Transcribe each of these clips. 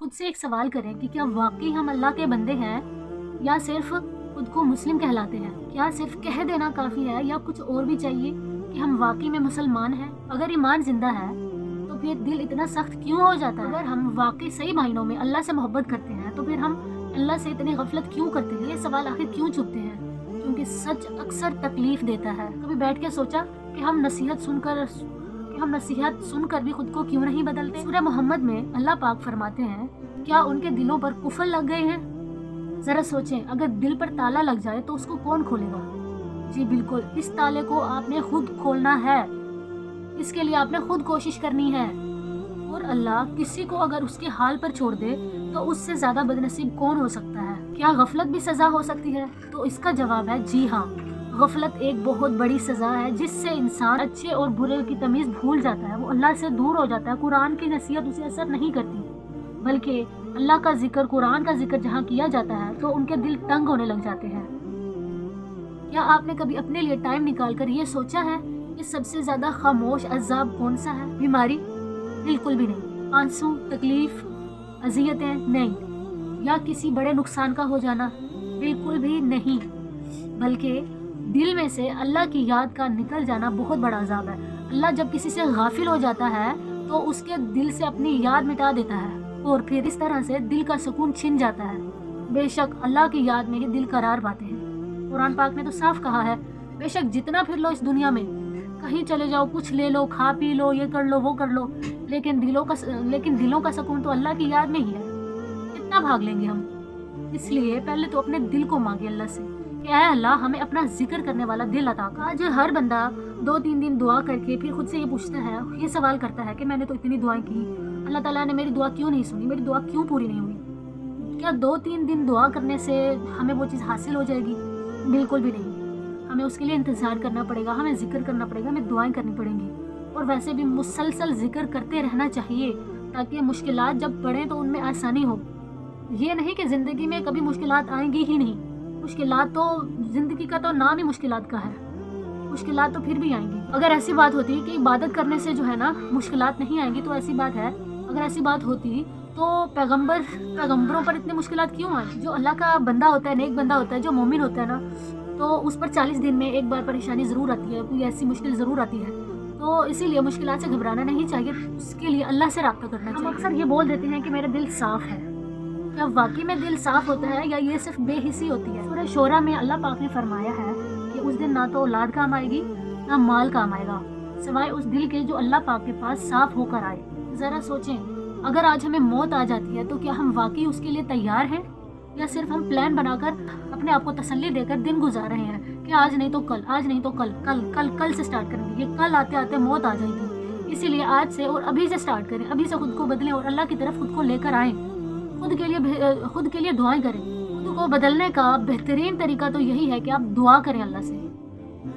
خود سے ایک سوال کریں کہ کیا واقعی ہم اللہ کے بندے ہیں یا صرف خود کو مسلم کہلاتے ہیں؟ کیا صرف کہہ دینا کافی ہے یا کچھ اور بھی چاہیے کہ ہم واقعی میں مسلمان ہیں؟ اگر ایمان زندہ ہے تو پھر دل اتنا سخت کیوں ہو جاتا ہے؟ اگر ہم واقعی صحیح معنوں میں اللہ سے محبت کرتے ہیں تو پھر ہم اللہ سے اتنی غفلت کیوں کرتے ہیں؟ یہ سوال آخر کیوں چھپتے ہیں؟ کیونکہ سچ اکثر تکلیف دیتا ہے۔ کبھی بیٹھ کے سوچا کہ ہم نصیحت سن کر بھی خود کو کیوں نہیں بدلتے؟ سورہ محمد میں اللہ پاک فرماتے ہیں کیا ان کے دلوں پر قفل لگ گئے ہیں؟ ذرا سوچیں، اگر دل پر تالا لگ جائے تو اس کو کون کھولے گا؟ جی بالکل، اس تالے کو آپ نے خود کھولنا ہے، اس کے لیے آپ نے خود کوشش کرنی ہے۔ اور اللہ کسی کو اگر اس کے حال پر چھوڑ دے تو اس سے زیادہ بدنصیب کون ہو سکتا ہے؟ کیا غفلت بھی سزا ہو سکتی ہے؟ تو اس کا جواب ہے جی ہاں، غفلت ایک بہت بڑی سزا ہے جس سے انسان اچھے اور برے کی تمیز بھول جاتا ہے، وہ اللہ سے دور ہو جاتا ہے، قرآن کی نصیحت اسے اثر نہیں کرتی، بلکہ اللہ کا ذکر، قرآن کا ذکر جہاں کیا جاتا ہے تو ان کے دل تنگ ہونے لگ جاتے ہیں۔ کیا آپ نے کبھی اپنے لیے ٹائم نکال کر یہ سوچا ہے کہ سب سے زیادہ خاموش عذاب کون سا ہے؟ بیماری؟ بالکل بھی نہیں۔ آنسو، تکلیف، اذیتیں؟ نہیں۔ یا کسی بڑے نقصان کا ہو جانا؟ بالکل بھی نہیں، بلکہ دل میں سے اللہ کی یاد کا نکل جانا بہت بڑا عذاب ہے۔ اللہ جب کسی سے غافل ہو جاتا ہے تو اس کے دل سے اپنی یاد مٹا دیتا ہے اور پھر اس طرح سے دل کا سکون چھن جاتا ہے۔ بے شک اللہ کی یاد میں ہی دل قرار پاتے ہیں۔ قرآن پاک نے تو صاف کہا ہے بے شک جتنا پھر لو اس دنیا میں، کہیں چلے جاؤ، کچھ لے لو، کھا پی لو، یہ کر لو، وہ کر لو، لیکن دلوں کا سکون تو اللہ کی یاد میں ہی ہے۔ کتنا بھاگ لیں گے ہم؟ اس لیے پہلے تو اپنے دل کو مانگے اللہ سے کہ اے اللہ ہمیں اپنا ذکر کرنے والا دل عطا کر۔ آج ہر بندہ 2-3 دن دعا کر کے پھر خود سے یہ پوچھتا ہے، یہ سوال کرتا ہے کہ میں نے تو اتنی دعائیں کی، اللہ تعالیٰ نے میری دعا کیوں نہیں سنی، میری دعا کیوں پوری نہیں ہوئی؟ کیا 2-3 دن دعا کرنے سے ہمیں وہ چیز حاصل ہو جائے گی؟ بالکل بھی نہیں۔ ہمیں اس کے لیے انتظار کرنا پڑے گا، ہمیں ذکر کرنا پڑے گا، ہمیں دعائیں کرنی پڑیں گی، اور ویسے بھی مسلسل ذکر کرتے رہنا چاہیے تاکہ مشکلات جب پڑیں تو ان میں آسانی ہو۔ یہ نہیں کہ زندگی میں کبھی مشکلات آئیں گی ہی نہیں، مشکلات تو زندگی کا تو نام ہی مشکلات کا ہے، مشکلات تو پھر بھی آئیں گی۔ اگر ایسی بات ہوتی کہ عبادت کرنے سے جو ہے نا مشکلات نہیں آئیں گی تو ایسی بات ہے، اگر ایسی بات ہوتی تو پیغمبروں پر اتنی مشکلات کیوں آئیں؟ جو اللہ کا بندہ ہوتا ہے، نیک بندہ ہوتا ہے، جو مومن ہوتا ہے نا، تو اس پر 40 دن میں ایک بار پریشانی ضرور آتی ہے، کوئی ایسی مشکل ضرور آتی ہے، تو اسی لیے مشکلات سے گھبرانا نہیں چاہیے، اس کے لیے اللہ سے رابطہ کرنا چاہیے۔ ہم اکثر یہ بول دیتے ہیں کہ میرا دل صاف ہے، کیا واقعی میں دل صاف ہوتا ہے یا یہ صرف بے حسی ہوتی ہے؟ سورہ شورى میں اللہ پاک نے فرمایا ہے کہ اس دن نہ تو اولاد کام آئے گی نہ مال کام آئے گا، سوائے اس دل کے جو اللہ پاک کے پاس صاف ہو کر آئے۔ ذرا سوچیں، اگر آج ہمیں موت آ جاتی ہے تو کیا ہم واقعی اس کے لیے تیار ہیں یا صرف ہم پلان بنا کر اپنے آپ کو تسلی دے کر دن گزار رہے ہیں کہ آج نہیں تو کل، آج نہیں تو کل، کل سے سٹارٹ کریں گے، یہ کل آتے آتے موت آ جائے گی، اسی لیے آج سے اور ابھی سے سٹارٹ کریں، ابھی سے خود کو بدلیں اور اللہ کی طرف خود کو لے کر آئیں، خود کے لیے دعائیں کریں۔ خود کو بدلنے کا بہترین طریقہ تو یہی ہے کہ آپ دعا کریں اللہ سے۔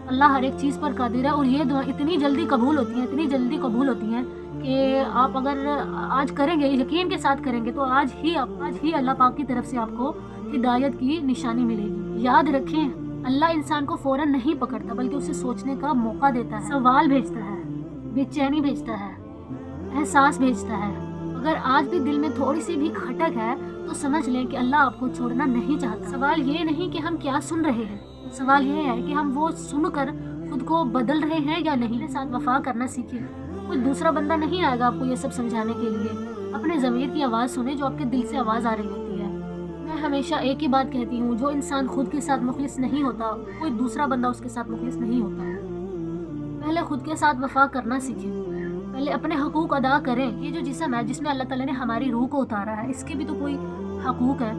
اللہ ہر ایک چیز پر قادر ہے اور یہ دعا اتنی جلدی قبول ہوتی ہیں کہ آپ اگر آج کریں گے، یقین کے ساتھ کریں گے، تو آج ہی اللہ پاک کی طرف سے آپ کو ہدایت کی نشانی ملے گی۔ یاد رکھیں، اللہ انسان کو فوراً نہیں پکڑتا بلکہ اسے سوچنے کا موقع دیتا ہے، سوال بھیجتا ہے، بے چینی بھیجتا ہے، احساس بھیجتا ہے۔ اگر آج بھی دل میں تھوڑی سی بھی کھٹک ہے تو سمجھ لیں کہ اللہ آپ کو چھوڑنا نہیں چاہتا۔ سوال یہ نہیں کہ ہم کیا سن رہے ہیں، سوال یہ ہے کہ ہم وہ سن کر خود کو بدل رہے ہیں یا نہیں۔ اپنے ساتھ وفا کرنا سیکھیں، کوئی دوسرا بندہ نہیں آئے گا آپ کو یہ سب سمجھانے کے لیے، اپنے ضمیر کی آواز سنیں جو آپ کے دل سے آواز آ رہی ہوتی ہے۔ میں ہمیشہ ایک ہی بات کہتی ہوں، جو انسان خود کے ساتھ مخلص نہیں ہوتا کوئی دوسرا بندہ اس کے ساتھ مخلص نہیں ہوتا۔ پہلے خود کے ساتھ وفا کرنا سیکھیں، پہلے اپنے حقوق ادا کریں۔ یہ جو جسم ہے جس میں اللہ تعالیٰ نے ہماری روح کو اتارا ہے، اس کے بھی تو کوئی حقوق ہے،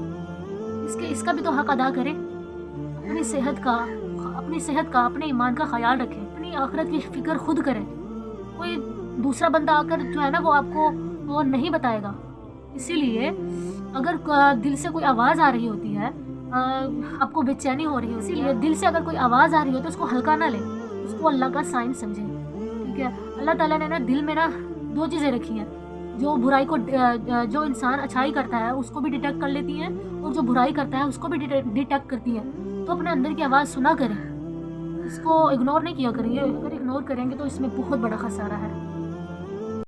اس کا بھی تو حق ادا کریں۔ اپنی صحت کا اپنے ایمان کا خیال رکھیں، اپنی آخرت کی فکر خود کریں۔ کوئی دوسرا بندہ آ کر جو ہے نا وہ آپ کو وہ نہیں بتائے گا۔ اسی لیے اگر دل سے کوئی آواز آ رہی ہوتی ہے، آپ کو بے چینی ہو رہی ہے، اسی لیے دل سے اگر کوئی آواز آ رہی ہو تو اس کو ہلکا نہ لیں، اس کو اللہ کا سائن سمجھیں، ٹھیک ہے؟ اللہ تعالیٰ نے نا دل میں نا 2 چیزیں رکھی ہیں، جو انسان اچھائی کرتا ہے اس کو بھی ڈیٹیکٹ کر لیتی ہیں اور جو برائی کرتا ہے اس کو بھی ڈیٹیکٹ کرتی ہے۔ تو اپنے اندر کی آواز سنا کریں، اس کو اگنور نہیں کیا کریں، اگر اگنور کریں گے تو اس میں بہت بڑا خسارہ ہے۔